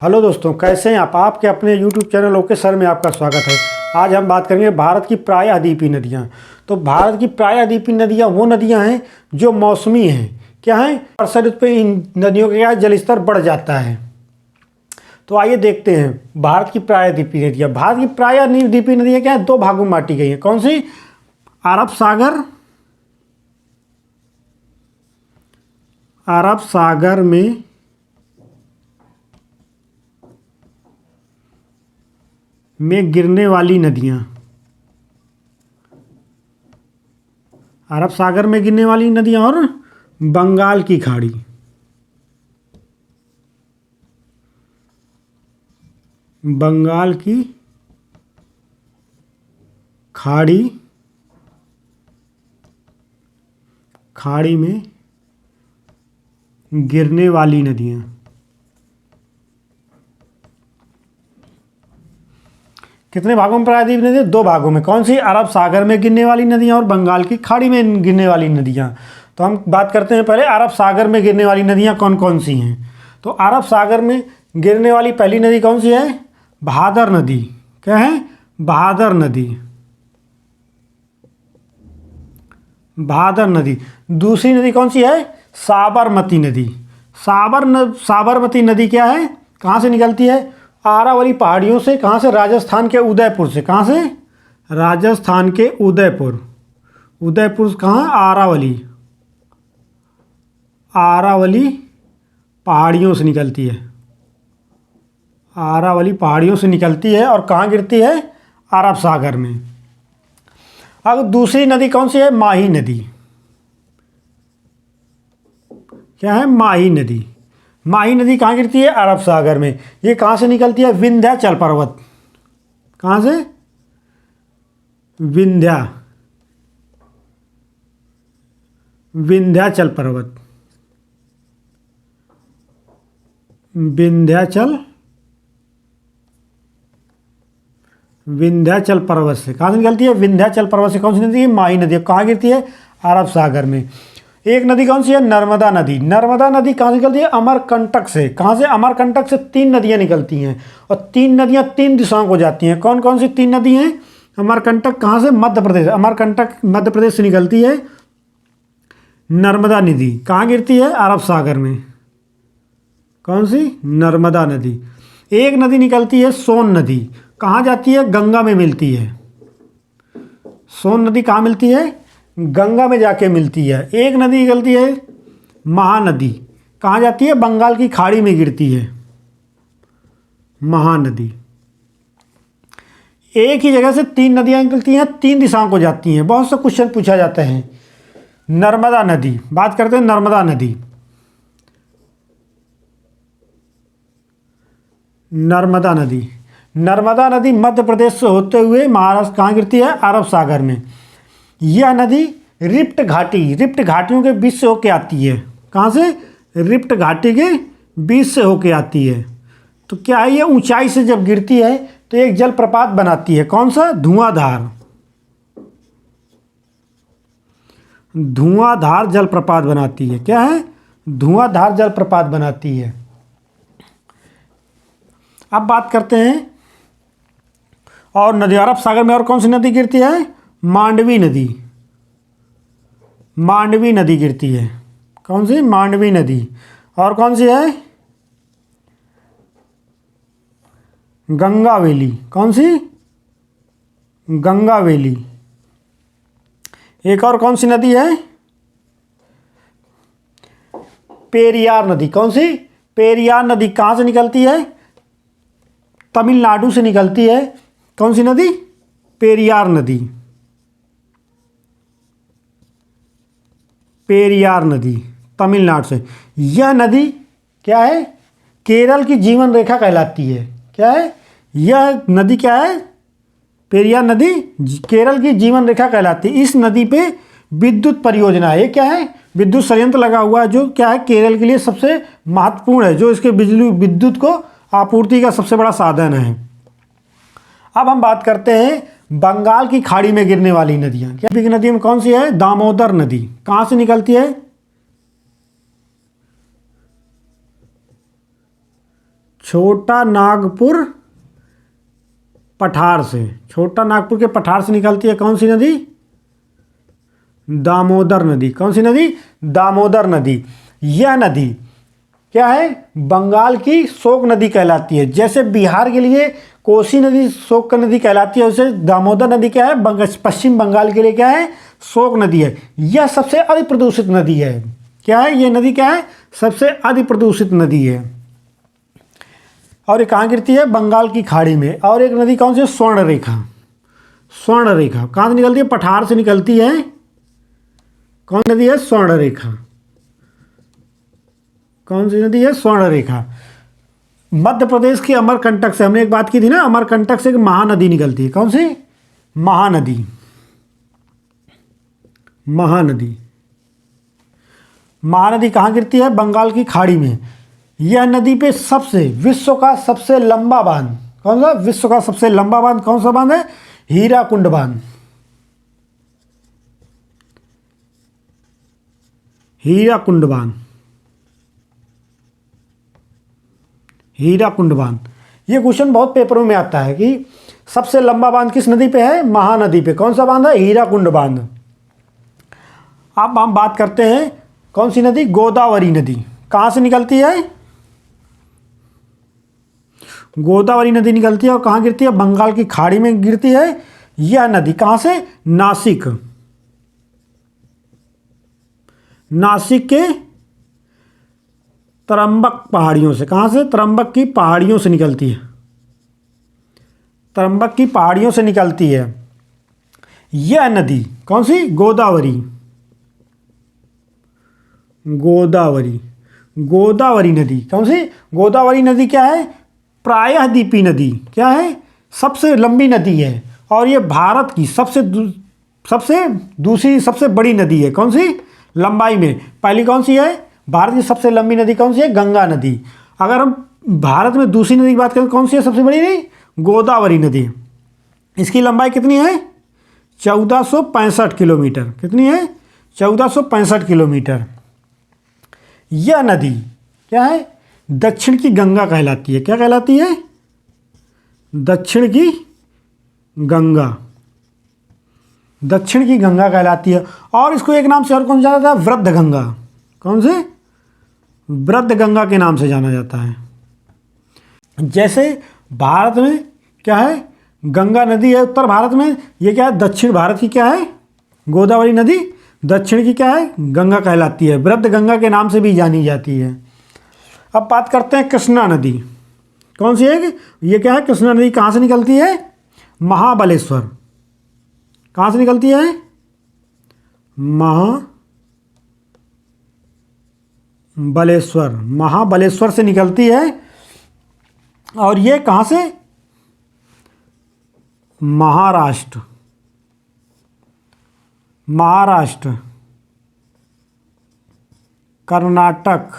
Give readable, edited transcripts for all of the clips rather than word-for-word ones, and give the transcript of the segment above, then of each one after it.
Hello दोस्तों, कैसे हैं आप। आपके अपने YouTube चैनल ओके सर में आपका स्वागत है। आज हम बात करेंगे भारत की प्रायद्वीपीय नदियाँ। तो भारत की प्रायद्वीपीय नदियाँ वो नदियाँ हैं जो मौसमी हैं। क्या हैं, वर्षा ऋतु पे इन नदियों का जलस्तर बढ़ जाता है। तो आइए देखते हैं भारत की प्रायद्वीपीय नदियाँ। भारत की प्रायद्वीपीय नदियाँ क्या है, दो भागों में बांटी गई हैं। कौन सी? अरब सागर में गिरने वाली नदियाँ। अरब सागर में गिरने वाली नदियाँ और बंगाल की खाड़ी। बंगाल की खाड़ी में गिरने वाली नदियाँ। कितने भागों में प्रायद्वीपीय नदियाँ? दो भागों में। कौन सी? अरब सागर में गिरने वाली नदियाँ और बंगाल की खाड़ी में गिरने वाली नदियाँ। तो हम बात करते हैं पहले अरब सागर में गिरने वाली नदियाँ कौन कौन सी हैं। तो अरब सागर में गिरने वाली पहली नदी कौन सी है? भादर नदी। क्या है? भादर नदी। भादर नदी। दूसरी नदी कौन सी है? साबरमती नदी। साबरमती नदी क्या है, कहाँ से निकलती है? आरावली पहाड़ियों से। कहाँ से? राजस्थान के उदयपुर से। कहाँ से? राजस्थान के उदयपुर कहाँ? आरावली पहाड़ियों से निकलती है। आरावली पहाड़ियों से निकलती है और कहाँ गिरती है? अरब सागर में। अब दूसरी नदी कौन सी है? माही नदी। क्या है? माही नदी। माही नदी कहाँ गिरती है? अरब सागर में। ये कहाँ से निकलती है? विंध्याचल पर्वत। कहाँ से? विंध्याचल पर्वत। विंध्याचल पर्वत से। कहाँ से निकलती है? विंध्याचल पर्वत से। कौन सी नदी है? माही नदी। कहाँ गिरती है? अरब सागर में। एक नदी कौन सी है? नर्मदा नदी। नर्मदा नदी कहाँ से निकलती है? अमरकंटक से। कहाँ से? अमरकंटक से तीन नदियाँ निकलती हैं और तीन नदियाँ तीन दिशाओं को जाती हैं। कौन कौन सी तीन नदी हैं? अमरकंटक कहाँ से? मध्य प्रदेश। अमरकंटक मध्य प्रदेश से निकलती है। नर्मदा नदी कहाँ गिरती है? अरब सागर में। कौन सी? नर्मदा नदी। एक नदी निकलती है सोन नदी। कहाँ जाती है? गंगा में मिलती है। सोन नदी कहाँ मिलती है? गंगा में जाके मिलती है। एक नदी निकलती है महानदी। कहाँ जाती है? बंगाल की खाड़ी में गिरती है महानदी। एक ही जगह से तीन नदियाँ निकलती हैं, तीन दिशाओं को जाती हैं। बहुत से क्वेश्चन पूछा जाता है। नर्मदा नदी, बात करते हैं नर्मदा नदी। नर्मदा नदी मध्य प्रदेश से होते हुए महाराष्ट्र कहाँ गिरती है? अरब सागर में। यह नदी रिफ्ट घाटियों के बीच से होके आती है। कहाँ से? रिफ्ट घाटी के बीच से होके आती है। तो क्या है, ये ऊंचाई से जब गिरती है तो एक जलप्रपात बनाती है। कौन सा? धुआंधार जलप्रपात बनाती है। क्या है? धुआंधार जलप्रपात बनाती है। अब बात करते हैं और नदी। अरब सागर में और कौन सी नदी गिरती है? मांडवी नदी गिरती है। कौन सी? मांडवी नदी। और कौन सी है? गंगावेली। कौन सी? गंगावेली। एक और कौन सी नदी है? पेरियार नदी। कौन सी? पेरियार नदी कहाँ से निकलती है? तमिलनाडु से निकलती है। कौन सी नदी? पेरियार नदी तमिलनाडु से। यह नदी क्या है? केरल की जीवन रेखा कहलाती है। क्या है? यह नदी क्या है? पेरियार नदी केरल की जीवन रेखा कहलाती है। इस नदी पे विद्युत परियोजना है। ये क्या है? विद्युत संयंत्र लगा हुआ है, जो क्या है, केरल के लिए सबसे महत्वपूर्ण है, जो इसके विद्युत को आपूर्ति का सबसे बड़ा साधन है। अब हम बात करते हैं बंगाल की खाड़ी में गिरने वाली नदियाँ। क्या नदी में कौन सी है? दामोदर नदी। कहाँ से निकलती है? छोटा नागपुर पठार से, छोटा नागपुर के पठार से निकलती है कौन सी नदी? दामोदर नदी। कौन सी नदी? दामोदर नदी। यह नदी क्या है? बंगाल की शोक नदी कहलाती है। जैसे बिहार के लिए कोसी नदी शोक नदी कहलाती है, उसे दामोदर नदी क्या है? पश्चिम बंगाल के लिए क्या है? शोक नदी है। यह सबसे अधिक प्रदूषित नदी है। क्या है ये नदी? क्या है? सबसे अधिक प्रदूषित नदी है। और ये कहाँ गिरती है? बंगाल की खाड़ी में। और एक नदी कौन सी है? स्वर्ण रेखा। स्वर्ण रेखा कहाँ से निकलती है? पठार से निकलती है। कौन नदी है? स्वर्ण रेखा। कौन सी नदी है? स्वर्ण रेखा। मध्य प्रदेश की अमरकंटक से, हमने एक बात की थी ना, अमरकंटक से एक महानदी निकलती है। कौन सी? महानदी। महानदी। महानदी कहाँ गिरती है? बंगाल की खाड़ी में। यह नदी पे सबसे विश्व का सबसे लंबा बांध कौन सा? विश्व का सबसे लंबा बांध कौन सा बांध है? हीराकुंड बांध। हीराकुंड बांध। हीराकुंड बांध। ये क्वेश्चन बहुत पेपरों में आता है कि सबसे लंबा बांध किस नदी पे है? महानदी पे। कौन सा बांध है? हीराकुंड बांध। अब हम बात करते हैं कौन सी नदी? गोदावरी नदी। कहाँ से निकलती है? गोदावरी नदी निकलती है और कहाँ गिरती है? बंगाल की खाड़ी में गिरती है। यह नदी कहाँ से? नासिक। नासिक के तरंबक पहाड़ियों से। कहाँ से? तरंबक की पहाड़ियों से निकलती है। तरंबक की पहाड़ियों से निकलती है यह नदी। कौन सी? गोदावरी। गोदावरी। गोदावरी नदी। कौन सी? गोदावरी नदी क्या है? प्रायःद्वीपीय नदी। क्या है? सबसे लंबी नदी है और ये भारत की दूसरी सबसे बड़ी नदी है। कौन सी? लंबाई में। पहली कौन सी है? भारत की सबसे लंबी नदी कौन सी है? गंगा नदी। अगर हम भारत में दूसरी नदी की बात करें कौन सी है सबसे बड़ी नदी? गोदावरी नदी। इसकी लंबाई कितनी है? 1465 किलोमीटर। कितनी है? 1465 किलोमीटर। यह नदी क्या है? दक्षिण की गंगा कहलाती है। क्या कहलाती है? दक्षिण की गंगा। दक्षिण की गंगा कहलाती है। और इसको एक नाम से और कौन जाना जाता है? वृद्ध गंगा। कौन से? वृद्ध गंगा के नाम से जाना जाता है। जैसे भारत में क्या है? गंगा नदी है उत्तर भारत में। ये क्या है? दक्षिण भारत की क्या है? गोदावरी नदी। दक्षिण की क्या है? गंगा कहलाती है। वृद्ध गंगा के नाम से भी जानी जाती है। अब बात करते हैं कृष्णा नदी। कौन सी है? ये क्या है? कृष्णा नदी कहाँ से निकलती है? महाबलेश्वर। कहाँ से निकलती है? महाबलेश्वर। महाबलेश्वर से निकलती है। और ये कहाँ से? महाराष्ट्र। महाराष्ट्र, कर्नाटक,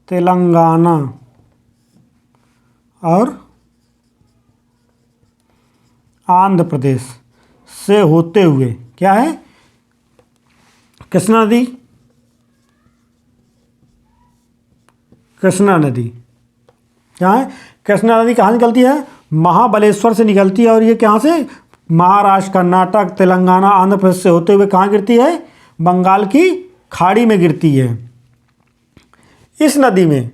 तेलंगाना और आंध्र प्रदेश से होते हुए क्या है? कृष्णा नदी। कृष्णा नदी क्या है? कृष्णा नदी कहाँ निकलती है? महाबलेश्वर से निकलती है। और ये कहाँ से? महाराष्ट्र, कर्नाटक, तेलंगाना, आंध्र प्रदेश से होते हुए कहाँ गिरती है? बंगाल की खाड़ी में गिरती है। इस नदी में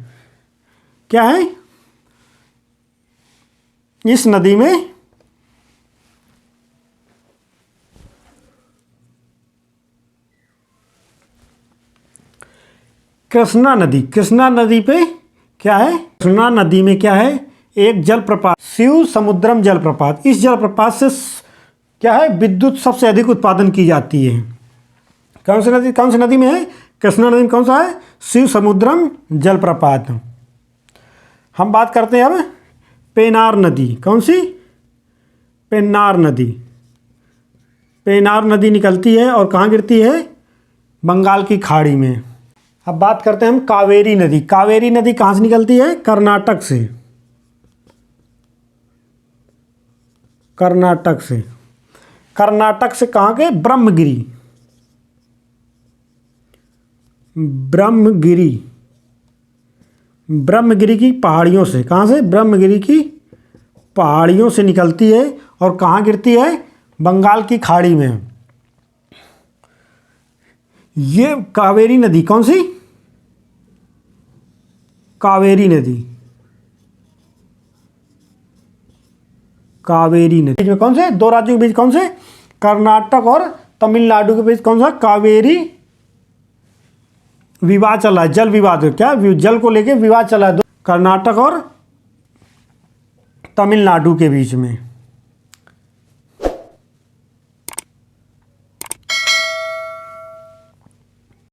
क्या है? इस नदी में कृष्णा नदी। कृष्णा नदी पे क्या है? कृष्णा नदी में क्या है? एक जलप्रपात, शिव समुद्रम जलप्रपात। इस जलप्रपात से क्या है? विद्युत सबसे अधिक उत्पादन की जाती है। कौन सी नदी? कौन सी नदी में है? कृष्णा नदी में कौन सा है? शिव समुद्रम जलप्रपात। हम बात करते हैं अब पेनार नदी। कौन सी? पेन्नार नदी। पेनार नदी निकलती है और कहाँ गिरती है? बंगाल की खाड़ी में। अब बात करते हैं हम कावेरी नदी। कावेरी नदी कहाँ से निकलती है? कर्नाटक से। कर्नाटक से। कर्नाटक से कहाँ के? ब्रह्मगिरी। ब्रह्मगिरी ब्रह्मगिरी की पहाड़ियों से, कहाँ से? ब्रह्मगिरी की पहाड़ियों से निकलती है और कहाँ गिरती है? बंगाल की खाड़ी में। ये कावेरी नदी कौन सी? कावेरी नदी, कावेरी नदी। बीच में कौन से? दो राज्यों के बीच कौन से? कर्नाटक और तमिलनाडु के बीच कौन सा? कावेरी विवाद चल रहा है, जल विवाद। क्या? जल को लेके विवाद चल रहा है कर्नाटक और तमिलनाडु के बीच में।